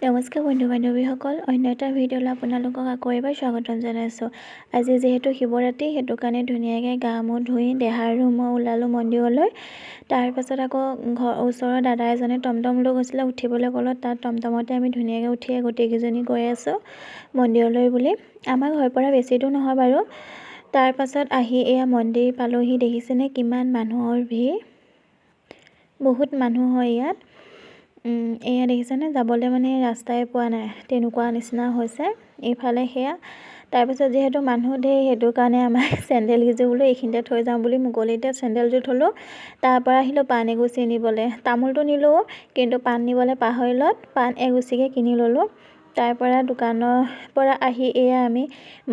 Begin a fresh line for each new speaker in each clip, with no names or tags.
নমস্কাৰ বন্ধু বান্ধৱীসকল, অন্য এটা ভিডিঅ'লৈ আপোনালোকক আকৌ এবাৰ স্বাগতম জনাইছোঁ। আজি যিহেতু শিৱৰাত্ৰি, সেইটো কাৰণে ধুনীয়াকৈ গা মূৰ ধুই দেহা আৰু মই ওলালোঁ মন্দিৰলৈ। তাৰপাছত আকৌ ওচৰৰ দাদা এজনে টমটম লৈ গৈছিলে, উঠিবলৈ ক'লত তাত টমটমতে আমি ধুনীয়াকৈ উঠি গোটেইকেইজনী গৈ আছোঁ মন্দিৰলৈ বুলি। আমাৰ ঘৰৰ পৰা বেছি দূৰ নহয় বাৰু। তাৰপাছত আহি এয়া মন্দিৰ পালোহি। দেখিছেনে কিমান মানুহৰ ভিৰ, বহুত মানুহ হয় ইয়াত। এয়া দেখিছেনে, যাবলৈ মানে ৰাস্তাই পোৱা নাই, তেনেকুৱা নিচিনা হৈছে এইফালে সেয়া। তাৰপিছত যিহেতু মানুহ ধেৰ, সেইটো কাৰণে আমাৰ চেণ্ডেলকেইযোৰ বোলো এইখিনিতে থৈ যাওঁ বুলি মুকলিতে চেণ্ডেলযোৰ থ'লোঁ। তাৰপৰা আহিলোঁ পাণ এগুছি নিবলৈ। তামোলটো নিলোঁ, কিন্তু পাণ নিবলৈ পাহৰিলত পাণ এগুছিকে কিনি ল'লোঁ। তাৰপৰা দোকানৰ পৰা আহি এয়া আমি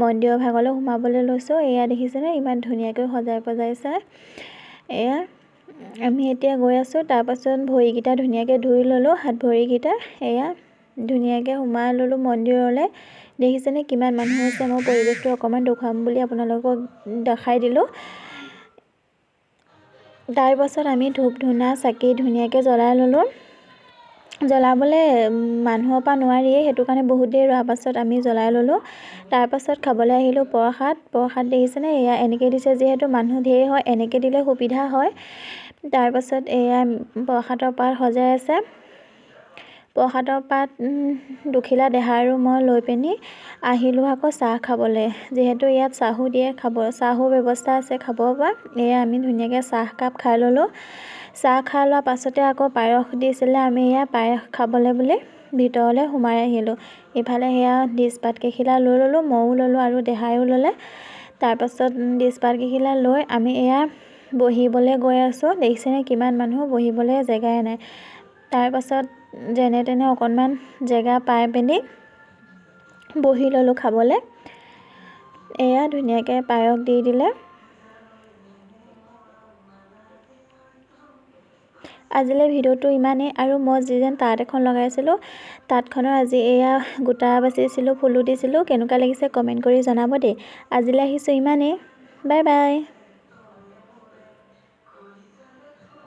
মন্দিৰৰ ভাগলৈ সোমাবলৈ লৈছোঁ। এয়া দেখিছেনে ইমান ধুনীয়াকৈ সজাই পজাইছে। এয়া আমি এতিয়া গৈ আছোঁ। তাৰপাছত ভৰিকেইটা ধুনীয়াকৈ ধুই ল'লোঁ, হাত ভৰিকেইটা। এয়া ধুনীয়াকৈ সোমাই ল'লোঁ মন্দিৰলৈ। দেখিছেনে কিমান মানুহ হৈছে। মই পৰিৱেশটো অকণমান দেখুৱাম বুলি আপোনালোকক দেখাই দিলোঁ। তাৰপাছত আমি ধূপ ধূনা চাকি ধুনীয়াকৈ জ্বলাই ল'লোঁ। জ্বলাবলৈ মানুহৰ পৰা নোৱাৰিয়ে, সেইটো কাৰণে বহুত দেৰি ৰোৱাৰ পাছত আমি জ্বলাই ল'লোঁ। তাৰপাছত খাবলৈ আহিলোঁ প্ৰসাদ দেখিছেনে, এয়া এনেকৈ দিছে। যিহেতু মানুহ ধেৰ হয়, এনেকৈ দিলে সুবিধা হয়। তাৰপাছত এয়া প্ৰসাদৰ পাত সজাই আছে। প্ৰসাদৰ পাত দুখিলা দেহা আৰু মই লৈ পিনি আহিলোঁ আকৌ চাহ খাবলৈ। যিহেতু ইয়াত চাহো দিয়ে, চাহো ব্যৱস্থা আছে খাব পৰা। এয়া আমি ধুনীয়াকৈ চাহ কাপ খাই ল'লোঁ। চাহ খাই লোৱাৰ পাছতে আকৌ পায়স দিছিলে, আমি এয়া পায়স খাবলৈ বুলি ভিতৰলৈ সোমাই আহিলোঁ। ইফালে সেয়া ডিছপাত কেইখিলা লৈ ল'লোঁ, ময়ো ল'লোঁ আৰু দেহায়ো ল'লে। তাৰপাছত ডিছপাত কেইখিলা লৈ আমি এয়া বহিবলৈ গৈ আছোঁ। দেখিছেনে কিমান মানুহ, বহিবলৈ জেগাই নাই। তাৰপাছত যেনে তেনে অকণমান জেগা পাই পিনি বহি ল'লোঁ খাবলৈ। এয়া ধুনীয়াকৈ পায়স দি দিলে। আজিলৈ ভিডিঅ'টো ইমানেই। আৰু মই যেন তাঁত এখন লগাইছিলোঁ, তাঁতখনৰ আজি এয়া গোটা বাচিছিলোঁ, ফুলো দিছিলোঁ। কেনেকুৱা লাগিছে কমেণ্ট কৰি জনাব দেই। আজিলৈ আহিছোঁ ইমানেই। Bye bye.